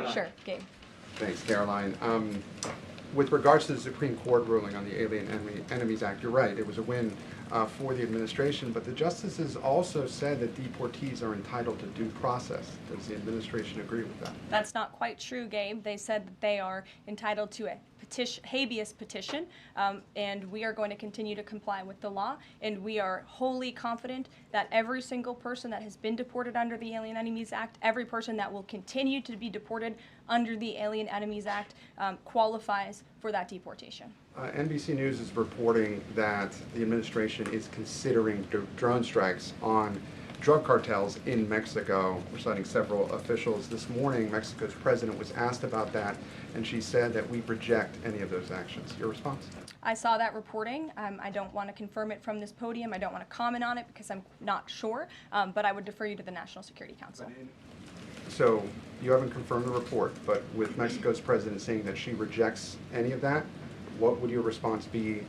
Sure, Gabe. Thanks, Caroline. With regards to the Supreme Court ruling on the Alien Enemies Act, you're right, it was a win for the administration, but the justices also said that deportees are entitled to due process. Does the administration agree with that? That's not quite true, Gabe. They said that they are entitled to a habeas petition, and we are going to continue to comply with the law, and we are wholly confident that every single person that has been deported under the Alien Enemies Act, every person that will continue to be deported under the Alien Enemies Act qualifies for that deportation. NBC News is reporting that the administration is considering drone strikes on drug cartels in Mexico. We're citing several officials. This morning, Mexico's president was asked about that, and she said that we reject any of those actions. Your response? I saw that reporting. I don't want to confirm it from this podium. I don't want to comment on it because I'm not sure, but I would defer you to the National Security Council. So you haven't confirmed the report, but with Mexico's president saying that she rejects any of that, what would your response be?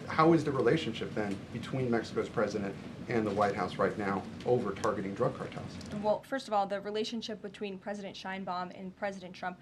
How is the relationship then between Mexico's president and the White House right now over targeting drug cartels? Well, first of all, the relationship between President Sheinbaum and President Trump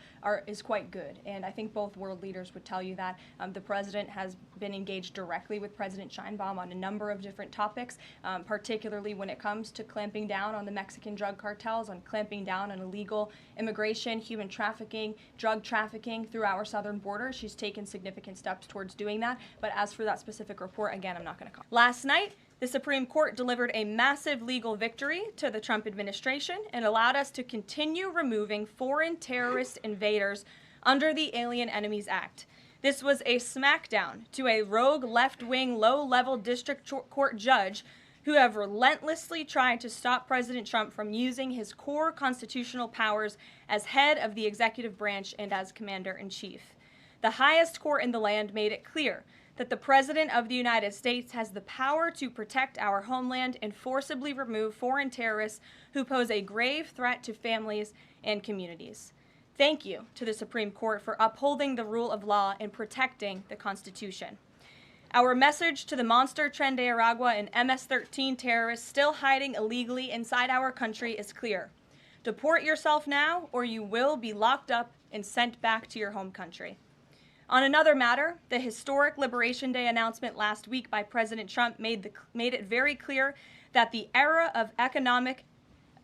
is quite good, and I think both world leaders would tell you that. The president has been engaged directly with President Sheinbaum on a number of different topics, particularly when it comes to clamping down on the Mexican drug cartels, on clamping down on illegal immigration, human trafficking, drug trafficking through our southern border. She's taken significant steps towards doing that, but as for that specific report, again, I'm not going to comment. Last night, the Supreme Court delivered a massive legal victory to the Trump administration and allowed us to continue removing foreign terrorist invaders under the Alien Enemies Act. This was a smackdown to a rogue left-wing, low-level district court judge who have relentlessly tried to stop President Trump from using his core constitutional powers as head of the executive branch and as commander-in-chief. The highest court in the land made it clear that the President of the United States has the power to protect our homeland and forcibly remove foreign terrorists who pose a grave threat to families and communities. Thank you to the Supreme Court for upholding the rule of law and protecting the Constitution. Our message to the monster Tren de Aragua and MS-13 terrorists still hiding illegally inside our country is clear. Deport yourself now, or you will be locked up and sent back to your home country. On another matter, the historic Liberation Day announcement last week by President Trump made it very clear that the era of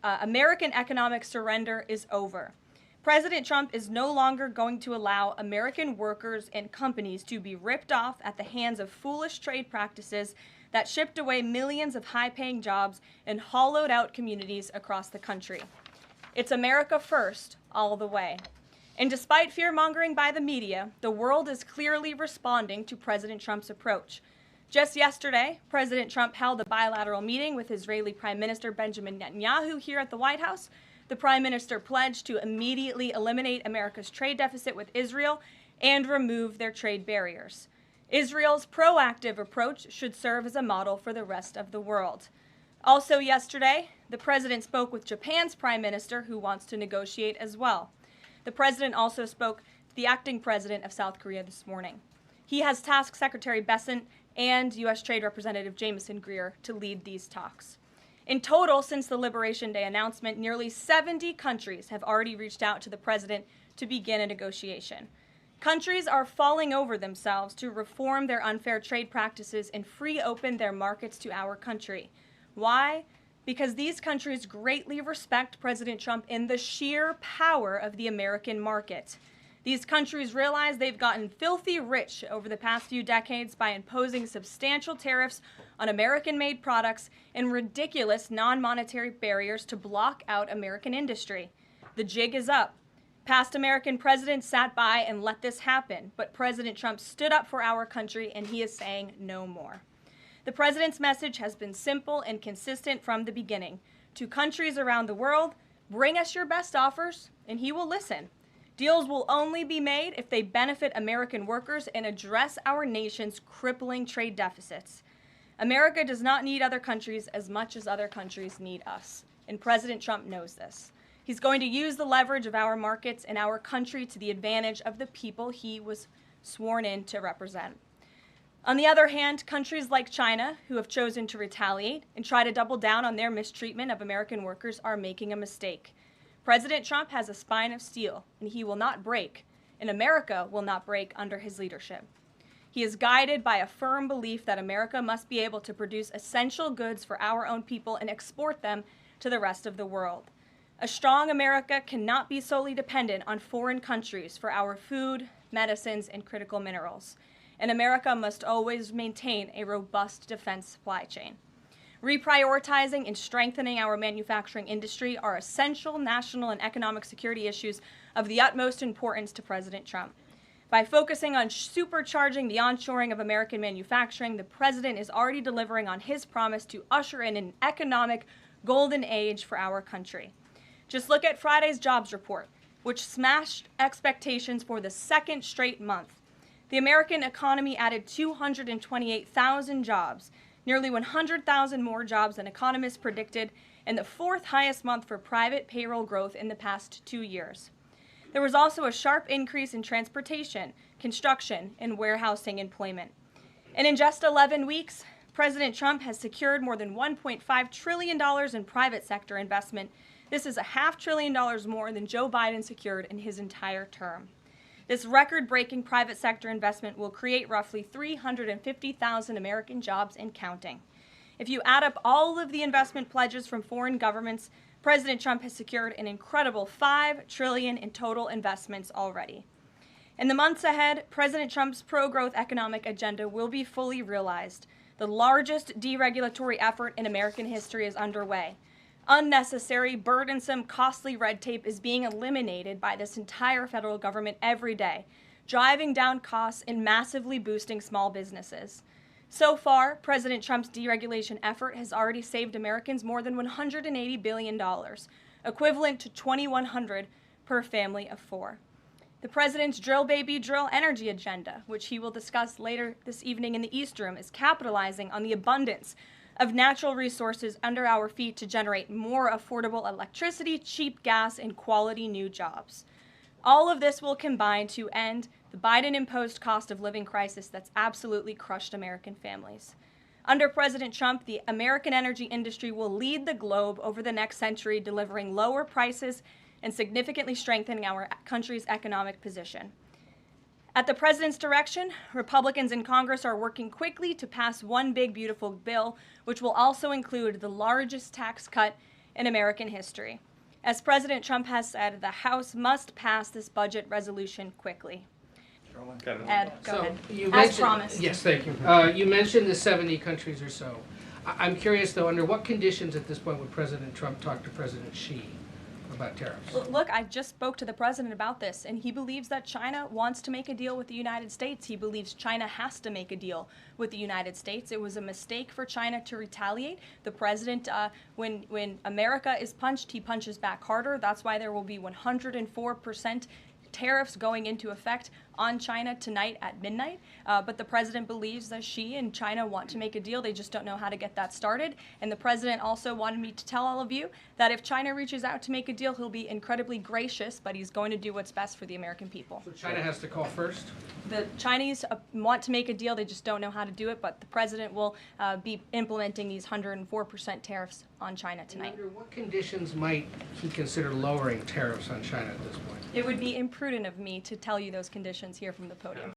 American economic surrender is over. President Trump is no longer going to allow American workers and companies to be ripped off at the hands of foolish trade practices that shipped away millions of high-paying jobs and hollowed out communities across the country. It's America first, all the way. And despite fear-mongering by the media, the world is clearly responding to President Trump's approach. Just yesterday, President Trump held a bilateral meeting with Israeli Prime Minister Benjamin Netanyahu here at the White House. The Prime Minister pledged to immediately eliminate America's trade deficit with Israel and remove their trade barriers. Israel's proactive approach should serve as a model for the rest of the world. Also yesterday, the President spoke with Japan's Prime Minister, who wants to negotiate as well. The President also spoke to the acting President of South Korea this morning. He has tasked Secretary Bessent and U.S. Trade Representative Jamieson Greer to lead these talks. In total, since the Liberation Day announcement, nearly 70 countries have already reached out to the President to begin a negotiation. Countries are falling over themselves to reform their unfair trade practices and free open their markets to our country. Why? Because these countries greatly respect President Trump in the sheer power of the American market. These countries realize they've gotten filthy rich over the past few decades by imposing substantial tariffs on American-made products and ridiculous non-monetary barriers to block out American industry. The jig is up. Past American presidents sat by and let this happen, but President Trump stood up for our country, and he is saying no more. The president's message has been simple and consistent from the beginning. To countries around the world, bring us your best offers, and he will listen. Deals will only be made if they benefit American workers and address our nation's crippling trade deficits. America does not need other countries as much as other countries need us, and President Trump knows this. He's going to use the leverage of our markets and our country to the advantage of the people he was sworn in to represent. On the other hand, countries like China, who have chosen to retaliate and try to double down on their mistreatment of American workers, are making a mistake. President Trump has a spine of steel, and he will not break, and America will not break under his leadership. He is guided by a firm belief that America must be able to produce essential goods for our own people and export them to the rest of the world. A strong America cannot be solely dependent on foreign countries for our food, medicines, and critical minerals. And America must always maintain a robust defense supply chain. Reprioritizing and strengthening our manufacturing industry are essential national and economic security issues of the utmost importance to President Trump. By focusing on supercharging the onshoring of American manufacturing, the president is already delivering on his promise to usher in an economic golden age for our country. Just look at Friday's jobs report, which smashed expectations for the second straight month. The American economy added 228,000 jobs, nearly 100,000 more jobs than economists predicted, and the fourth highest month for private payroll growth in the past 2 years. There was also a sharp increase in transportation, construction, and warehousing employment. And in just 11 weeks, President Trump has secured more than $1.5 trillion in private sector investment. This is $500 billion more than Joe Biden secured in his entire term. This record-breaking private sector investment will create roughly 350,000 American jobs and counting. If you add up all of the investment pledges from foreign governments, President Trump has secured an incredible $5 trillion in total investments already. In the months ahead, President Trump's pro-growth economic agenda will be fully realized. The largest deregulatory effort in American history is underway. Unnecessary, burdensome, costly red tape is being eliminated by this entire federal government every day, driving down costs and massively boosting small businesses. So far, President Trump's deregulation effort has already saved Americans more than $180 billion, equivalent to $2,100 per family of 4. The president's drill baby drill energy agenda, which he will discuss later this evening in the East Room, is capitalizing on the abundance of natural resources under our feet to generate more affordable electricity, cheap gas, and quality new jobs. All of this will combine to end the Biden-imposed cost of living crisis that's absolutely crushed American families. Under President Trump, the American energy industry will lead the globe over the next century, delivering lower prices and significantly strengthening our country's economic position. At the president's direction, Republicans in Congress are working quickly to pass one big, beautiful bill, which will also include the largest tax cut in American history. As President Trump has said, the House must pass this budget resolution quickly. Ed, go ahead. As promised. Yes, thank you. You mentioned the 70 countries or so. I'm curious, though, under what conditions at this point would President Trump talk to President Xi about tariffs? Look, I just spoke to the president about this, and he believes that China wants to make a deal with the United States. He believes China has to make a deal with the United States. It was a mistake for China to retaliate. The president, when America is punched, he punches back harder. That's why there will be 104% tariffs going into effect on China tonight at midnight. But the president believes that Xi and China want to make a deal. They just don't know how to get that started. And the president also wanted me to tell all of you that if China reaches out to make a deal, he'll be incredibly gracious, but he's going to do what's best for the American people. So China has to call first? The Chinese want to make a deal. They just don't know how to do it. But the president will be implementing these 104% tariffs on China tonight. And under what conditions might he consider lowering tariffs on China at this point? It would be imprudent of me to tell you those conditions here from the podium.